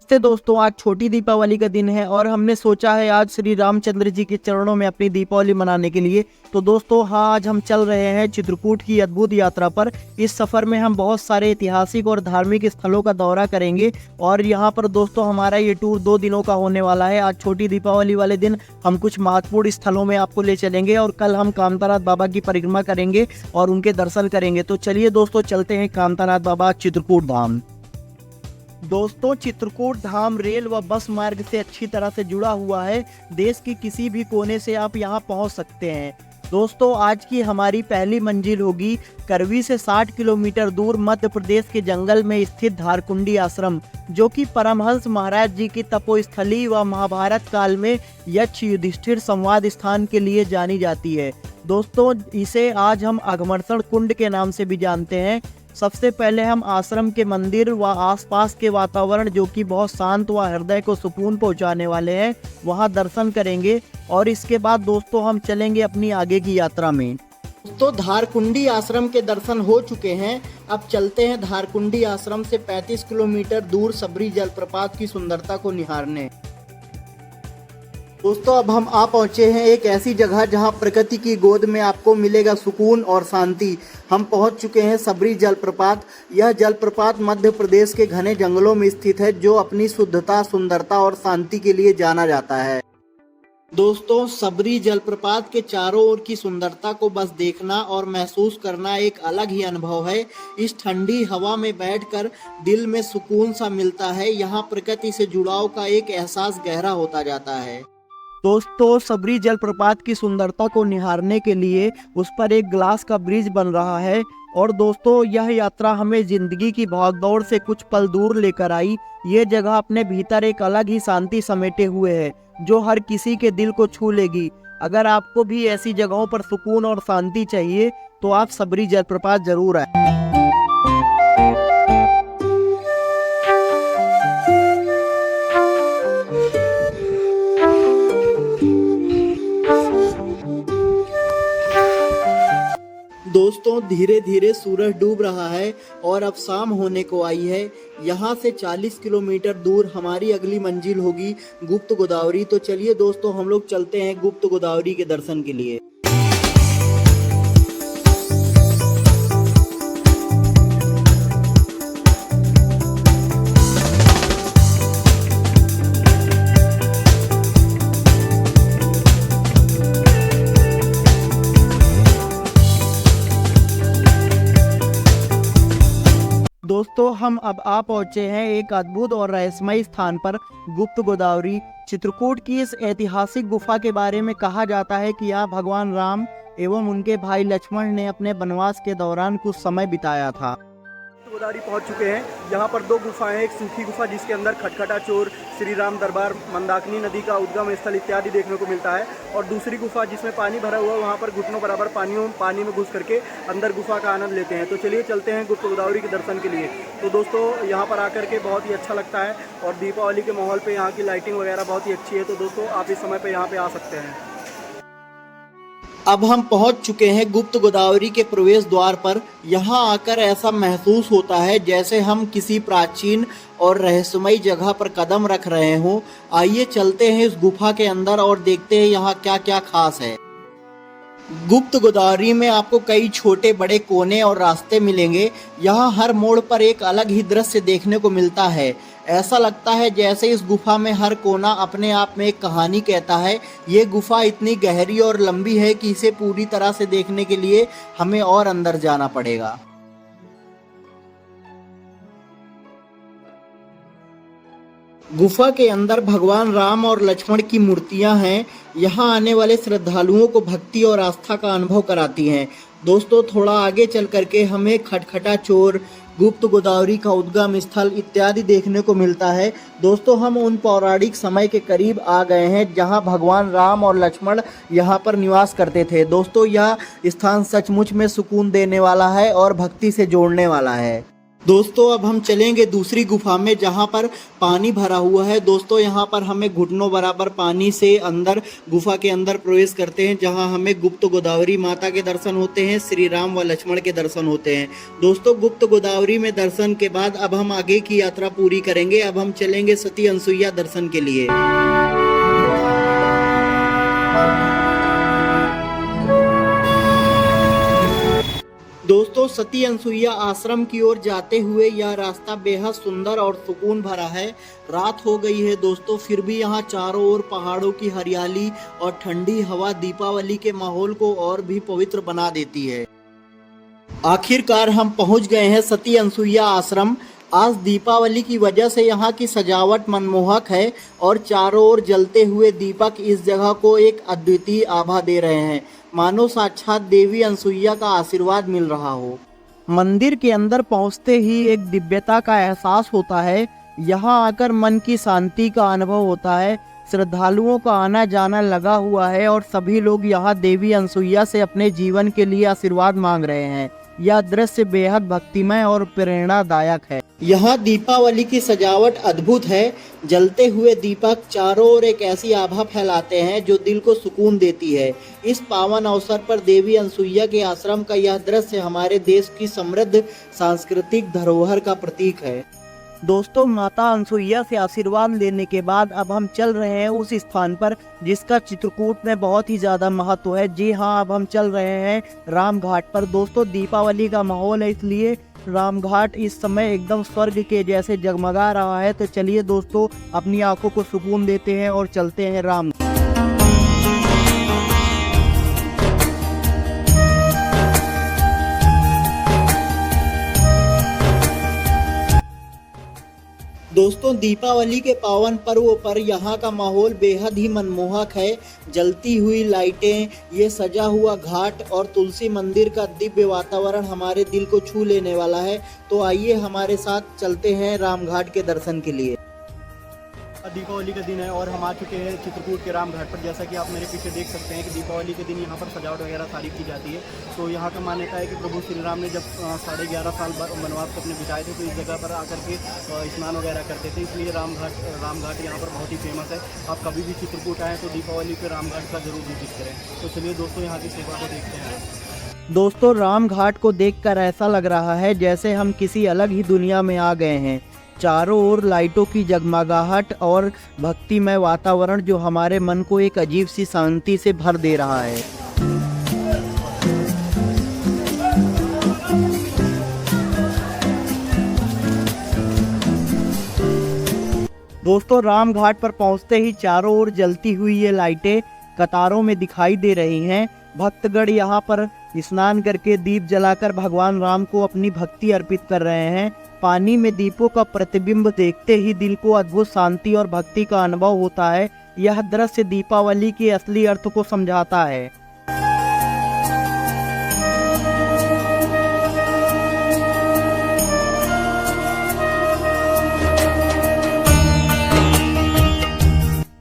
से दोस्तों आज छोटी दीपावली का दिन है और हमने सोचा है आज श्री रामचंद्र जी के चरणों में अपनी दीपावली मनाने के लिए। तो दोस्तों हाँ, आज हम चल रहे हैं चित्रकूट की अद्भुत यात्रा पर। इस सफ़र में हम बहुत सारे ऐतिहासिक और धार्मिक स्थलों का दौरा करेंगे और यहाँ पर दोस्तों हमारा ये टूर 2 दिनों का होने वाला है। आज छोटी दीपावली वाले दिन हम कुछ महत्वपूर्ण स्थलों में आपको ले चलेंगे और कल हम कामतानाथ बाबा की परिक्रमा करेंगे और उनके दर्शन करेंगे। तो चलिए दोस्तों चलते हैं कामतानाथ बाबा चित्रकूट धाम। दोस्तों चित्रकूट धाम रेल व बस मार्ग से अच्छी तरह से जुड़ा हुआ है। देश के किसी भी कोने से आप यहां पहुंच सकते हैं। दोस्तों आज की हमारी पहली मंजिल होगी करवी से 60 किलोमीटर दूर मध्य प्रदेश के जंगल में स्थित धारकुंडी आश्रम, जो कि परमहंस महाराज जी की तपोस्थली व महाभारत काल में यक्ष युधिष्ठिर संवाद स्थान के लिए जानी जाती है। दोस्तों इसे आज हम अघमर्षण कुंड के नाम से भी जानते हैं। सबसे पहले हम आश्रम के मंदिर व आसपास के वातावरण, जो कि बहुत शांत व हृदय को सुकून पहुंचाने वाले हैं, वहां दर्शन करेंगे और इसके बाद दोस्तों हम चलेंगे अपनी आगे की यात्रा में। दोस्तों धारकुंडी आश्रम के दर्शन हो चुके हैं। अब चलते हैं धारकुंडी आश्रम से 35 किलोमीटर दूर सबरी जलप्रपात की सुंदरता को निहारने। दोस्तों अब हम आ पहुंचे हैं एक ऐसी जगह जहां प्रकृति की गोद में आपको मिलेगा सुकून और शांति। हम पहुंच चुके हैं सबरी जलप्रपात। यह जलप्रपात मध्य प्रदेश के घने जंगलों में स्थित है, जो अपनी शुद्धता, सुंदरता और शांति के लिए जाना जाता है। दोस्तों सबरी जलप्रपात के चारों ओर की सुंदरता को बस देखना और महसूस करना एक अलग ही अनुभव है। इस ठंडी हवा में बैठकर दिल में सुकून सा मिलता है। यहाँ प्रकृति से जुड़ाव का एक एहसास गहरा होता जाता है। दोस्तों सबरी जलप्रपात की सुंदरता को निहारने के लिए उस पर एक ग्लास का ब्रिज बन रहा है और दोस्तों यह यात्रा हमें जिंदगी की भागदौड़ से कुछ पल दूर लेकर आई। ये जगह अपने भीतर एक अलग ही शांति समेटे हुए है, जो हर किसी के दिल को छू लेगी। अगर आपको भी ऐसी जगहों पर सुकून और शांति चाहिए तो आप सबरी जलप्रपात जरूर आए। दोस्तों धीरे धीरे सूरज डूब रहा है और अब शाम होने को आई है। यहाँ से 40 किलोमीटर दूर हमारी अगली मंजिल होगी गुप्त गोदावरी। तो चलिए दोस्तों हम लोग चलते हैं गुप्त गोदावरी के दर्शन के लिए। दोस्तों हम अब आ पहुंचे हैं एक अद्भुत और रहस्यमय स्थान पर, गुप्त गोदावरी। चित्रकूट की इस ऐतिहासिक गुफा के बारे में कहा जाता है कि यहाँ भगवान राम एवं उनके भाई लक्ष्मण ने अपने वनवास के दौरान कुछ समय बिताया था। गोदावरी पहुंच चुके हैं। यहाँ पर 2 गुफाएं, एक सूखी गुफा जिसके अंदर खटखटा चोर, श्री राम दरबार, मंदाकिनी नदी का उद्गम स्थल इत्यादि देखने को मिलता है, और दूसरी गुफा जिसमें पानी भरा हुआ, वहाँ पर घुटनों बराबर पानी में घुस करके अंदर गुफा का आनंद लेते हैं। तो चलिए चलते हैं गुप्त गोदावरी के दर्शन के लिए। तो दोस्तों यहाँ पर आकर के बहुत ही अच्छा लगता है और दीपावली के माहौल पर यहाँ की लाइटिंग वगैरह बहुत ही अच्छी है। तो दोस्तों आप इस समय पर यहाँ पर आ सकते हैं। अब हम पहुंच चुके हैं गुप्त गोदावरी के प्रवेश द्वार पर। यहाँ आकर ऐसा महसूस होता है जैसे हम किसी प्राचीन और रहस्यमयी जगह पर कदम रख रहे हों। आइए चलते हैं इस गुफा के अंदर और देखते हैं यहाँ क्या क्या खास है। गुप्त गोदावरी में आपको कई छोटे बड़े कोने और रास्ते मिलेंगे। यहाँ हर मोड़ पर एक अलग ही दृश्य देखने को मिलता है। ऐसा लगता है जैसे इस गुफा में हर कोना अपने आप में एक कहानी कहता है। ये गुफा इतनी गहरी और लंबी है कि इसे पूरी तरह से देखने के लिए हमें और अंदर जाना पड़ेगा। गुफा के अंदर भगवान राम और लक्ष्मण की मूर्तियां हैं। यहाँ आने वाले श्रद्धालुओं को भक्ति और आस्था का अनुभव कराती हैं। दोस्तों थोड़ा आगे चल करके हमें खटखटा चोर, गुप्त गोदावरी का उद्गम स्थल इत्यादि देखने को मिलता है। दोस्तों हम उन पौराणिक समय के करीब आ गए हैं जहां भगवान राम और लक्ष्मण यहां पर निवास करते थे। दोस्तों यह स्थान सचमुच में सुकून देने वाला है और भक्ति से जोड़ने वाला है। दोस्तों अब हम चलेंगे दूसरी गुफा में जहां पर पानी भरा हुआ है। दोस्तों यहां पर हमें घुटनों बराबर पानी से अंदर गुफा के अंदर प्रवेश करते हैं, जहां हमें गुप्त गोदावरी माता के दर्शन होते हैं, श्री राम व लक्ष्मण के दर्शन होते हैं। दोस्तों गुप्त गोदावरी में दर्शन के बाद अब हम आगे की यात्रा पूरी करेंगे। अब हम चलेंगे सती अनसुईया दर्शन के लिए। दोस्तों सती अनसुईया आश्रम की ओर जाते हुए यह रास्ता बेहद सुंदर और सुकून भरा है। रात हो गई है दोस्तों, फिर भी यहाँ चारों ओर पहाड़ों की हरियाली और ठंडी हवा दीपावली के माहौल को और भी पवित्र बना देती है। आखिरकार हम पहुंच गए हैं सती अनसुईया आश्रम। आज दीपावली की वजह से यहाँ की सजावट मनमोहक है और चारों ओर जलते हुए दीपक इस जगह को एक अद्वितीय आभा दे रहे हैं, मानो साक्षात देवी अनसुईया का आशीर्वाद मिल रहा हो। मंदिर के अंदर पहुंचते ही एक दिव्यता का एहसास होता है। यहाँ आकर मन की शांति का अनुभव होता है। श्रद्धालुओं का आना जाना लगा हुआ है और सभी लोग यहाँ देवी अनसुईया से अपने जीवन के लिए आशीर्वाद मांग रहे हैं। यह दृश्य बेहद भक्तिमय और प्रेरणादायक है। यहाँ दीपावली की सजावट अद्भुत है। जलते हुए दीपक चारों ओर एक ऐसी आभा फैलाते हैं जो दिल को सुकून देती है। इस पावन अवसर पर देवी अनसुईया के आश्रम का यह दृश्य हमारे देश की समृद्ध सांस्कृतिक धरोहर का प्रतीक है। दोस्तों माता अनसुईया से आशीर्वाद लेने के बाद अब हम चल रहे हैं उस स्थान पर जिसका चित्रकूट में बहुत ही ज़्यादा महत्व है। जी हाँ, अब हम चल रहे हैं राम घाट पर। दोस्तों दीपावली का माहौल है, इसलिए राम घाट इस समय एकदम स्वर्ग के जैसे जगमगा रहा है। तो चलिए दोस्तों अपनी आंखों को सुकून देते हैं और चलते हैं राम। दोस्तों दीपावली के पावन पर्व पर यहाँ का माहौल बेहद ही मनमोहक है। जलती हुई लाइटें, ये सजा हुआ घाट और तुलसी मंदिर का दिव्य वातावरण हमारे दिल को छू लेने वाला है। तो आइए हमारे साथ चलते हैं राम घाट के दर्शन के लिए। दीपावली का दिन है और हम आ चुके हैं चित्रकूट के राम घाट पर। जैसा कि आप मेरे पीछे देख सकते हैं कि दीपावली के दिन यहाँ पर सजावट वगैरह सारी की जाती है। तो यहाँ का मान्यता है कि प्रभु श्री राम ने जब 11.5 साल वनवास अपने बिताए थे तो इस जगह पर आकर के स्नान वगैरह करते थे, इसलिए राम घाट यहाँ पर बहुत ही फेमस है। आप कभी भी चित्रकूट आएँ तो दीपावली पे राम घाट का जरूर विजिट करें। तो चलिए दोस्तों यहाँ की सेवा को देखते हैं। दोस्तों राम घाट को देखकर ऐसा लग रहा है जैसे हम किसी अलग ही दुनिया में आ गए हैं। चारों ओर लाइटों की जगमगाहट और भक्तिमय वातावरण जो हमारे मन को एक अजीब सी शांति से भर दे रहा है। दोस्तों राम घाट पर पहुंचते ही चारों ओर जलती हुई ये लाइटें कतारों में दिखाई दे रही हैं। भक्तगण यहाँ पर स्नान करके दीप जलाकर भगवान राम को अपनी भक्ति अर्पित कर रहे हैं। पानी में दीपों का प्रतिबिंब देखते ही दिल को अद्भुत शांति और भक्ति का अनुभव होता है। यह दृश्य दीपावली के असली अर्थ को समझाता है।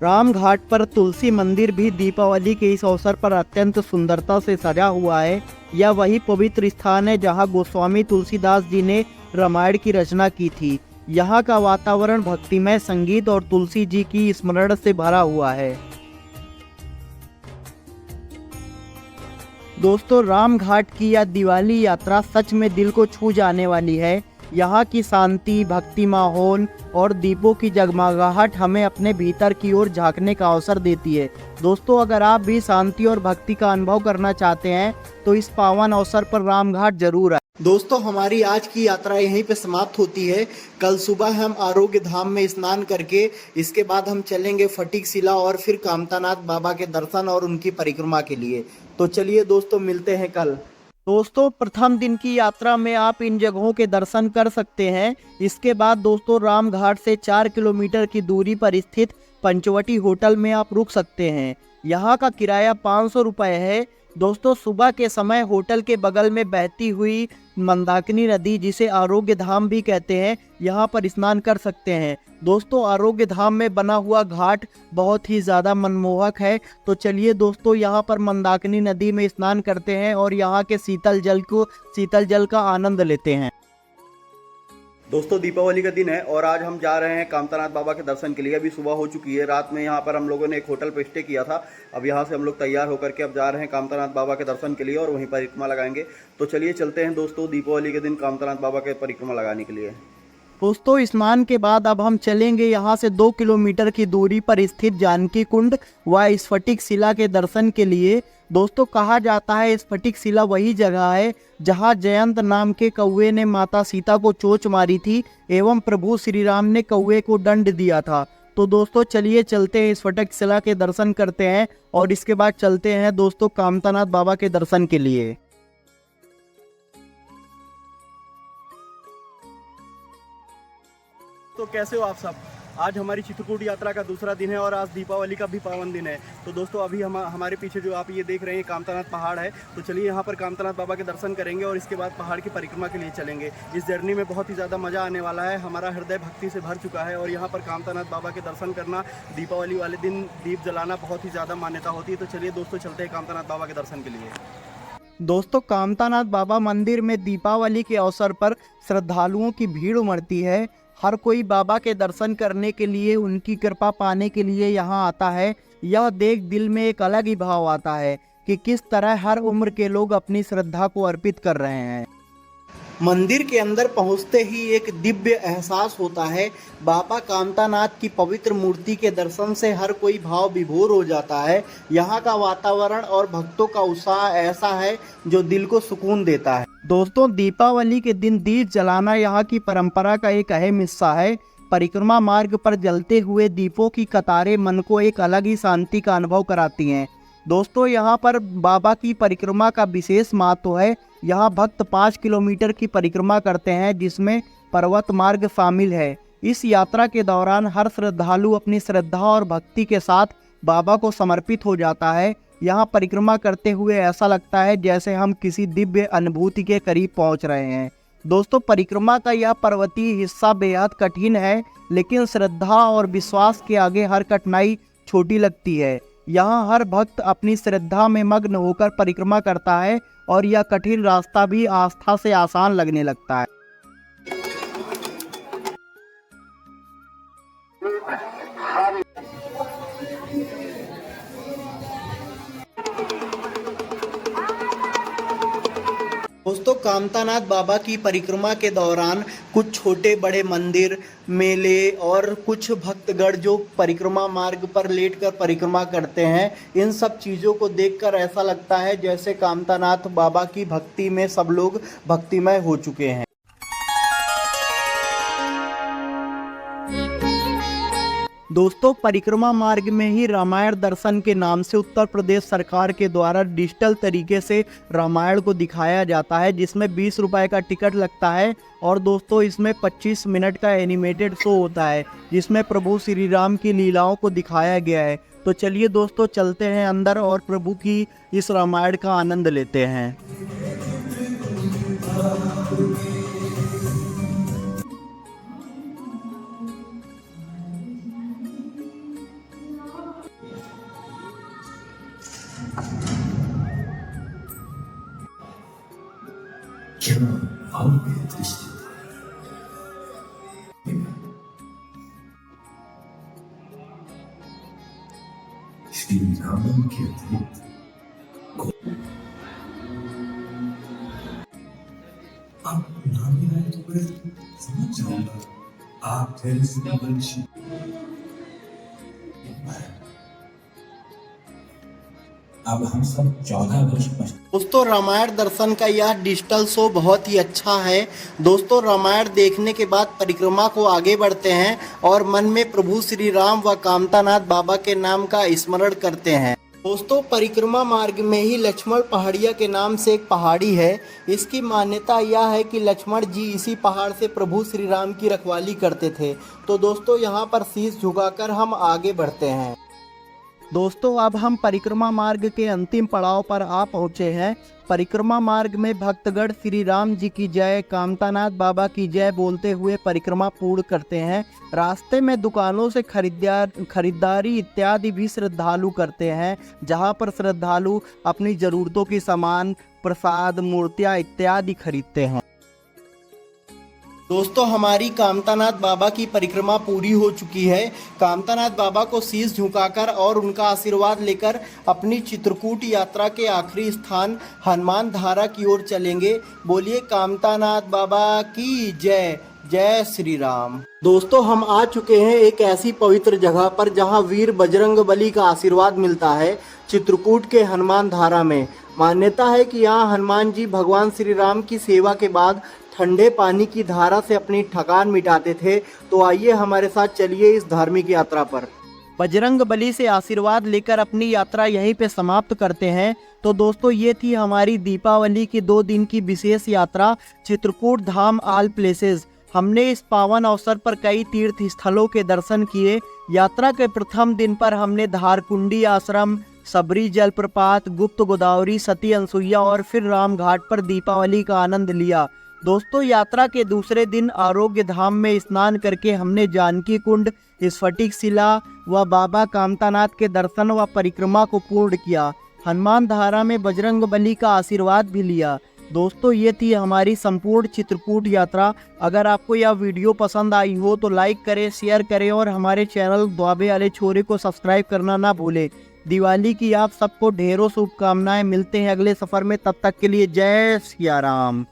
राम घाट पर तुलसी मंदिर भी दीपावली के इस अवसर पर अत्यंत सुंदरता से सजा हुआ है। यह वही पवित्र स्थान है जहां गोस्वामी तुलसीदास जी ने रामायण की रचना की थी। यहाँ का वातावरण भक्तिमय संगीत और तुलसी जी की स्मरण से भरा हुआ है। दोस्तों राम घाट की यह दिवाली यात्रा सच में दिल को छू जाने वाली है। यहाँ की शांति, भक्ति माहौल और दीपों की जगमगाहट हमें अपने भीतर की ओर झांकने का अवसर देती है। दोस्तों अगर आप भी शांति और भक्ति का अनुभव करना चाहते हैं तो इस पावन अवसर पर राम घाट जरूर आए। दोस्तों हमारी आज की यात्रा यहीं पे समाप्त होती है। कल सुबह हम आरोग्य धाम में स्नान करके इसके बाद हम चलेंगे फटीक शिला और फिर कामतानाथ बाबा के दर्शन और उनकी परिक्रमा के लिए। तो चलिए दोस्तों मिलते हैं कल। दोस्तों प्रथम दिन की यात्रा में आप इन जगहों के दर्शन कर सकते हैं। इसके बाद दोस्तों राम घाट से 4 किलोमीटर की दूरी पर स्थित पंचवटी होटल में आप रुक सकते हैं। यहाँ का किराया 500 रुपये है। दोस्तों सुबह के समय होटल के बगल में बहती हुई मंदाकिनी नदी, जिसे आरोग्य धाम भी कहते हैं, यहाँ पर स्नान कर सकते हैं। दोस्तों आरोग्य धाम में बना हुआ घाट बहुत ही ज़्यादा मनमोहक है। तो चलिए दोस्तों यहाँ पर मंदाकिनी नदी में स्नान करते हैं और यहाँ के शीतल जल का आनंद लेते हैं। दोस्तों दीपावली का दिन है और आज हम जा रहे हैं कामतानाथ बाबा के दर्शन के लिए। अभी सुबह हो चुकी है, रात में यहाँ पर हम लोगों ने एक होटल पे स्टे किया था। अब यहाँ से हम लोग तैयार होकर के अब जा रहे हैं कामतानाथ बाबा के दर्शन के लिए और वहीं परिक्रमा लगाएंगे। तो चलिए चलते हैं दोस्तों दीपावली के दिन कामतानाथ बाबा के परिक्रमा लगाने के लिए। दोस्तों स्नान के बाद अब हम चलेंगे यहाँ से 2 किलोमीटर की दूरी पर स्थित जानकी कुंड व स्फटिक शिला के दर्शन के लिए। दोस्तों कहा जाता है स्फटिक शिला वही जगह है जहाँ जयंत नाम के कौवे ने माता सीता को चोंच मारी थी एवं प्रभु श्री राम ने कौवे को दंड दिया था। तो दोस्तों चलिए चलते हैं स्फटिक शिला के दर्शन करते हैं और इसके बाद चलते हैं दोस्तों कामतानाथ बाबा के दर्शन के लिए। तो कैसे हो आप सब? आज हमारी चित्रकूट यात्रा का दूसरा दिन है और आज दीपावली का भी पावन दिन है। तो दोस्तों अभी हमारे पीछे जो आप ये देख रहे हैं कामतानाथ पहाड़ है। तो चलिए यहाँ पर कामतानाथ बाबा के दर्शन करेंगे और इसके बाद पहाड़ की परिक्रमा के लिए चलेंगे। इस जर्नी में बहुत ही ज़्यादा मज़ा आने वाला है। हमारा हृदय भक्ति से भर चुका है और यहाँ पर कामतानाथ बाबा के दर्शन करना, दीपावली वाले दिन दीप जलाना बहुत ही ज़्यादा मान्यता होती है। तो चलिए दोस्तों चलते हैं कामतानाथ बाबा के दर्शन के लिए। दोस्तों कामतानाथ बाबा मंदिर में दीपावली के अवसर पर श्रद्धालुओं की भीड़ उमड़ती है। हर कोई बाबा के दर्शन करने के लिए, उनकी कृपा पाने के लिए यहाँ आता है। यह देख दिल में एक अलग ही भाव आता है कि किस तरह हर उम्र के लोग अपनी श्रद्धा को अर्पित कर रहे हैं। मंदिर के अंदर पहुंचते ही एक दिव्य एहसास होता है। बाबा कामतानाथ की पवित्र मूर्ति के दर्शन से हर कोई भाव विभोर हो जाता है। यहाँ का वातावरण और भक्तों का उत्साह ऐसा है जो दिल को सुकून देता है। दोस्तों दीपावली के दिन दीप जलाना यहाँ की परंपरा का एक अहम हिस्सा है। परिक्रमा मार्ग पर जलते हुए दीपों की कतारें मन को एक अलग ही शांति का अनुभव कराती हैं। दोस्तों यहाँ पर बाबा की परिक्रमा का विशेष महत्व है। यहाँ भक्त 5 किलोमीटर की परिक्रमा करते हैं जिसमें पर्वत मार्ग शामिल है। इस यात्रा के दौरान हर श्रद्धालु अपनी श्रद्धा और भक्ति के साथ बाबा को समर्पित हो जाता है। यहाँ परिक्रमा करते हुए ऐसा लगता है जैसे हम किसी दिव्य अनुभूति के करीब पहुँच रहे हैं। दोस्तों परिक्रमा का यह पर्वतीय हिस्सा बेहद कठिन है, लेकिन श्रद्धा और विश्वास के आगे हर कठिनाई छोटी लगती है। यहाँ हर भक्त अपनी श्रद्धा में मग्न होकर परिक्रमा करता है और यह कठिन रास्ता भी आस्था से आसान लगने लगता है। दोस्तों कामतानाथ बाबा की परिक्रमा के दौरान कुछ छोटे बड़े मंदिर, मेले और कुछ भक्तगण जो परिक्रमा मार्ग पर लेटकर परिक्रमा करते हैं, इन सब चीज़ों को देखकर ऐसा लगता है जैसे कामतानाथ बाबा की भक्ति में सब लोग भक्तिमय हो चुके हैं। दोस्तों परिक्रमा मार्ग में ही रामायण दर्शन के नाम से उत्तर प्रदेश सरकार के द्वारा डिजिटल तरीके से रामायण को दिखाया जाता है, जिसमें 20 रुपए का टिकट लगता है। और दोस्तों इसमें 25 मिनट का एनिमेटेड शो होता है जिसमें प्रभु श्री राम की लीलाओं को दिखाया गया है। तो चलिए दोस्तों चलते हैं अंदर और प्रभु की इस रामायण का आनंद लेते हैं। श्री राम के अद्भुत आप नाम ही तो मैं समझ जाऊंगा आप जैसे वंशी। अब हम सब 14 वर्ष दोस्तों रामायण दर्शन का यह डिजिटल शो बहुत ही अच्छा है। दोस्तों रामायण देखने के बाद परिक्रमा को आगे बढ़ते हैं और मन में प्रभु श्री राम व कामतानाथ बाबा के नाम का स्मरण करते हैं। दोस्तों परिक्रमा मार्ग में ही लक्ष्मण पहाड़िया के नाम से एक पहाड़ी है। इसकी मान्यता यह है कि लक्ष्मण जी इसी पहाड़ से प्रभु श्री राम की रखवाली करते थे। तो दोस्तों यहाँ पर शीश झुकाकर हम आगे बढ़ते हैं। दोस्तों अब हम परिक्रमा मार्ग के अंतिम पड़ाव पर आ पहुँचे हैं। परिक्रमा मार्ग में भक्तगण श्री राम जी की जय, कामतानाथ बाबा की जय बोलते हुए परिक्रमा पूर्ण करते हैं। रास्ते में दुकानों से खरीदारी इत्यादि भी श्रद्धालु करते हैं, जहां पर श्रद्धालु अपनी ज़रूरतों की सामान, प्रसाद, मूर्तियां इत्यादि खरीदते हैं। दोस्तों हमारी कामतानाथ बाबा की परिक्रमा पूरी हो चुकी है। कामतानाथ बाबा को शीश झुकाकर और उनका आशीर्वाद लेकर अपनी चित्रकूट यात्रा के आखिरी स्थान हनुमान धारा की ओर चलेंगे। बोलिए कामतानाथ बाबा की जय। जय श्री राम। दोस्तों हम आ चुके हैं एक ऐसी पवित्र जगह पर जहां वीर बजरंगबली का आशीर्वाद मिलता है, चित्रकूट के हनुमान धारा में। मान्यता है कि यहाँ हनुमान जी भगवान श्री राम की सेवा के बाद ठंडे पानी की धारा से अपनी थकान मिटाते थे। तो आइए हमारे साथ चलिए इस धार्मिक यात्रा पर। बजरंगबली से आशीर्वाद लेकर अपनी यात्रा यहीं पे समाप्त करते हैं। तो दोस्तों ये थी हमारी दीपावली की 2 दिन की विशेष यात्रा चित्रकूट धाम ऑल प्लेसेस। हमने इस पावन अवसर पर कई तीर्थ स्थलों के दर्शन किए। यात्रा के प्रथम दिन पर हमने धारकुंडी आश्रम, सबरी जलप्रपात, गुप्त गोदावरी, सती अनसुईया और फिर राम घाट पर दीपावली का आनंद लिया। दोस्तों यात्रा के दूसरे दिन आरोग्य धाम में स्नान करके हमने जानकी कुंड, स्फटिक शिला व बाबा कामतानाथ के दर्शन व परिक्रमा को पूर्ण किया। हनुमान धारा में बजरंगबली का आशीर्वाद भी लिया। दोस्तों ये थी हमारी संपूर्ण चित्रकूट यात्रा। अगर आपको यह वीडियो पसंद आई हो तो लाइक करें, शेयर करें और हमारे चैनल द्वाबे वाले छोरे को सब्सक्राइब करना ना भूलें। दिवाली की आप सबको ढेरों शुभकामनाएं। मिलते हैं अगले सफ़र में, तब तक के लिए जय सिया राम।